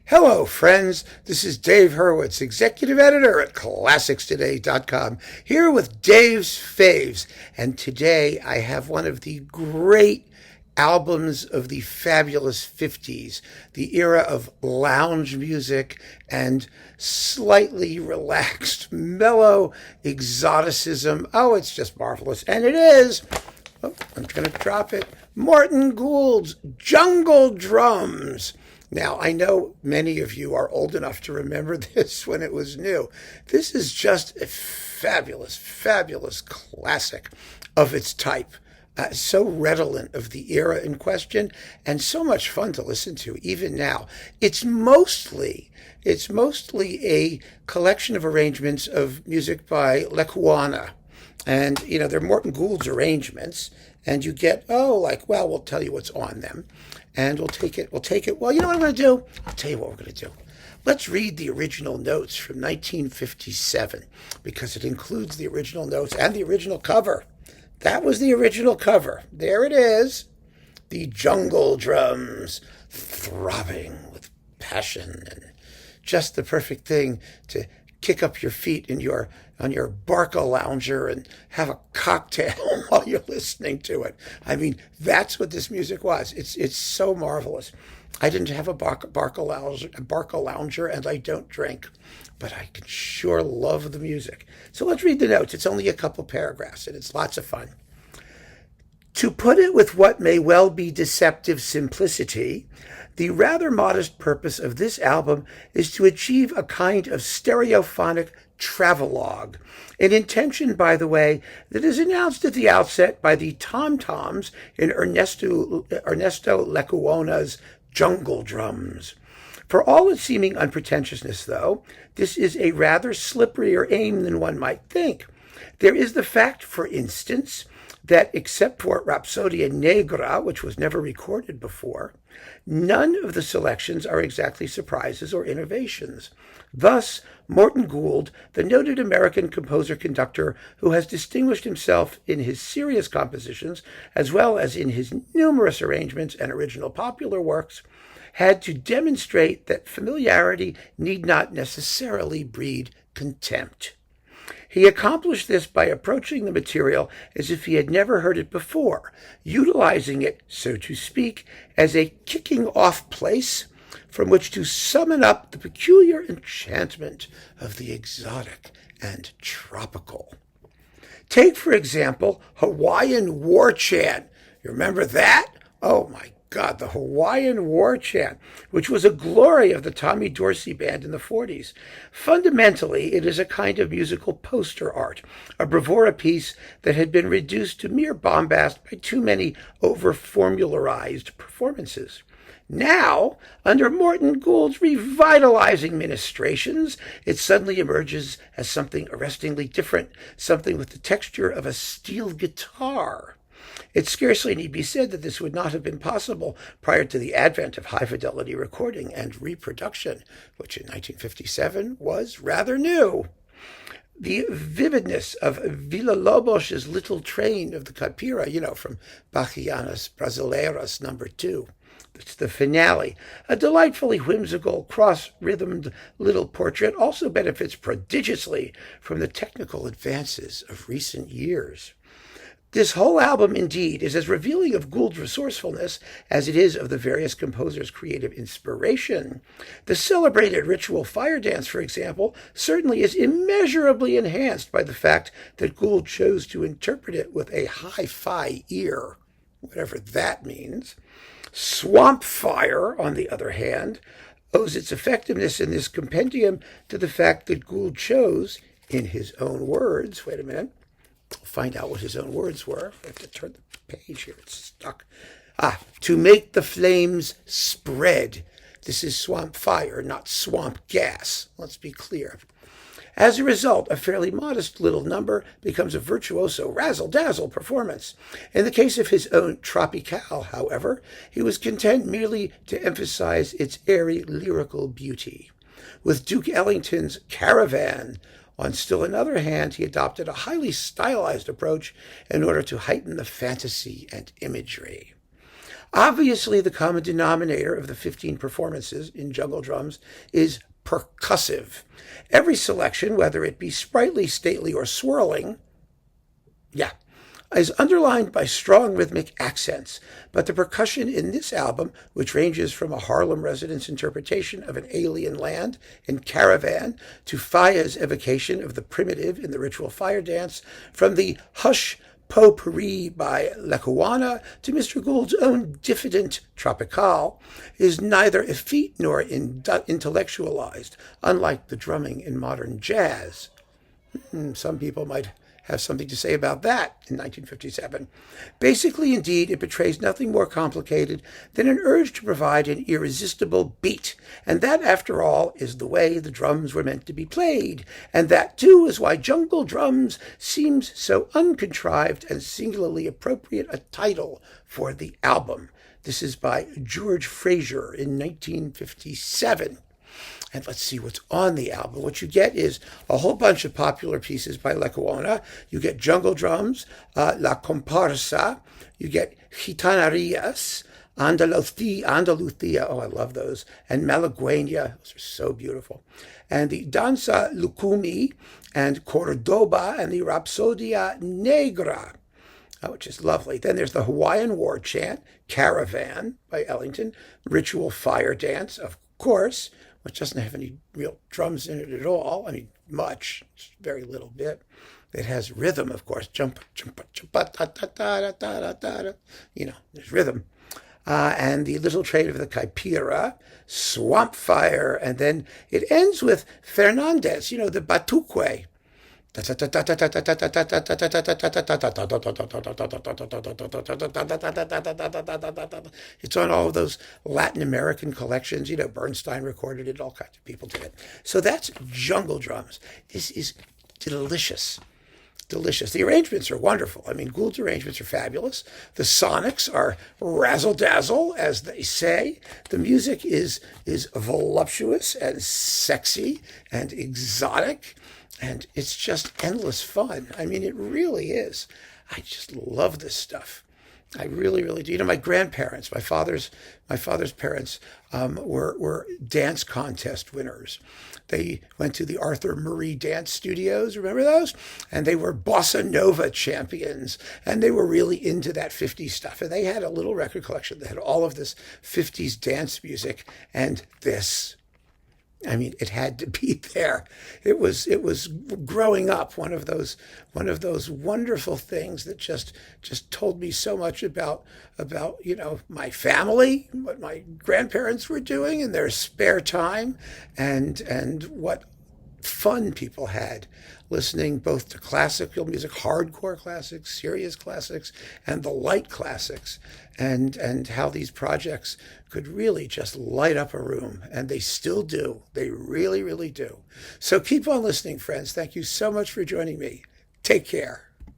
Hello, friends. This is Dave Hurwitz, executive editor at ClassicsToday.com, here with Dave's Faves. And today I have one of the great albums of the fabulous 50s, the era of lounge music and slightly relaxed, mellow exoticism. Oh, it's just marvelous. And it is, I'm going to drop it, Morton Gould's Jungle Drums. Now, I know many of you are old enough to remember this when it was new. This is just a fabulous, fabulous classic of its type. So redolent of the era in question and so much fun to listen to even now. It's mostly a collection of arrangements of music by Lekuona. And, they're Morton Gould's arrangements. And you get, we'll tell you what's on them. And we'll take it. Well, you know what I'm going to do? I'll tell you what we're going to do. Let's read the original notes from 1957 because it includes the original notes and the original cover. That was the original cover. There it is. The jungle drums throbbing with passion and just the perfect thing to kick up your feet on your Barca lounger and have a cocktail while you're listening to it. I mean, that's what this music was. It's so marvelous. I didn't have a Barca lounger, and I don't drink, but I can sure love the music. So let's read the notes. It's only a couple paragraphs, and it's lots of fun. To put it with what may well be deceptive simplicity, the rather modest purpose of this album is to achieve a kind of stereophonic travelogue, an intention, by the way, that is announced at the outset by the tom-toms in Ernesto Lekuona's Jungle Drums. For all its seeming unpretentiousness, though, this is a rather slipperier aim than one might think. There is the fact, for instance, that except for Rapsodia Negra, which was never recorded before, none of the selections are exactly surprises or innovations. Thus, Morton Gould, the noted American composer-conductor who has distinguished himself in his serious compositions as well as in his numerous arrangements and original popular works, had to demonstrate that familiarity need not necessarily breed contempt. He accomplished this by approaching the material as if he had never heard it before, utilizing it, so to speak, as a kicking-off place from which to summon up the peculiar enchantment of the exotic and tropical. Take, for example, Hawaiian War Chant. You remember that? Oh, my God, the Hawaiian War Chant, which was a glory of the Tommy Dorsey Band in the 40s. Fundamentally, it is a kind of musical poster art, a bravura piece that had been reduced to mere bombast by too many over-formularized performances. Now, under Morton Gould's revitalizing ministrations, it suddenly emerges as something arrestingly different, something with the texture of a steel guitar. It scarcely need be said that this would not have been possible prior to the advent of high-fidelity recording and reproduction, which in 1957 was rather new. The vividness of Villa-Lobos's Little Train of the Caipira, from Bachianas Brasileiras No. 2. It's the finale. A delightfully whimsical, cross-rhythmed little portrait also benefits prodigiously from the technical advances of recent years. This whole album, indeed, is as revealing of Gould's resourcefulness as it is of the various composers' creative inspiration. The celebrated ritual fire dance, for example, certainly is immeasurably enhanced by the fact that Gould chose to interpret it with a hi-fi ear, whatever that means. Swamp Fire, on the other hand, owes its effectiveness in this compendium to the fact that Gould chose, in his own words, wait a minute, I'll find out what his own words were. I have to turn the page here, it's stuck. To make the flames spread. This is swamp fire, not swamp gas. Let's be clear. As a result, a fairly modest little number becomes a virtuoso razzle-dazzle performance. In the case of his own Tropical, however, he was content merely to emphasize its airy lyrical beauty. With Duke Ellington's Caravan, on still another hand, he adopted a highly stylized approach in order to heighten the fantasy and imagery. Obviously, the common denominator of the 15 performances in Jungle Drums is percussive. Every selection, whether it be sprightly, stately, or swirling, is underlined by strong rhythmic accents, but the percussion in this album, which ranges from a Harlem resident's interpretation of an alien land in Caravan to Faya's evocation of the primitive in the ritual fire dance, from the hush potpourri by Lackawanna to Mr. Gould's own diffident Tropical, is neither effete nor intellectualized, unlike the drumming in modern jazz. Some people might have something to say about that in 1957. Basically, indeed, it betrays nothing more complicated than an urge to provide an irresistible beat, and that, after all, is the way the drums were meant to be played, and that, too, is why Jungle Drums seems so uncontrived and singularly appropriate a title for the album. This is by George Fraser in 1957. And let's see what's on the album. What you get is a whole bunch of popular pieces by Lackawanna. You get Jungle Drums, La Comparsa. You get Gitanarias, Andalucia. Oh, I love those. And Malagueña. Those are so beautiful. And the Danza Lucumi and Cordoba and the Rapsodia Negra, which is lovely. Then there's the Hawaiian War Chant, Caravan by Ellington, Ritual Fire Dance, of course, which doesn't have any real drums in it at all. I mean, much, just very little bit. It has rhythm, of course. Jump, jump, jump, da, da, da, da, da, da. You know, there's rhythm. And the Little Trade of the Caipira, Swamp Fire, and then it ends with Fernandez, you know, the Batuque. It's on all of those Latin American collections. You know, Bernstein recorded it, all kinds of people did it. So that's Jungle Drums. This is delicious. Delicious. The arrangements are wonderful. I mean, Gould's arrangements are fabulous. The sonics are razzle-dazzle, as they say. The music is voluptuous and sexy and exotic. And it's just endless fun. I mean, it really is. I just love this stuff. I really, really do. You know, my grandparents, my father's parents, were dance contest winners. They went to the Arthur Murray Dance Studios. Remember those? And they were bossa nova champions. And they were really into that 50s stuff. And they had a little record collection that had all of this 50s dance music and this. I mean, it had to be there. It was growing up one of those wonderful things that just told me so much about you know, my family, what my grandparents were doing in their spare time, and what fun people had listening both to classical music, hardcore classics, serious classics, and the light classics, and how these projects could really just light up a room. And they still do. They really, really do. So keep on listening, friends. Thank you so much for joining me. Take care.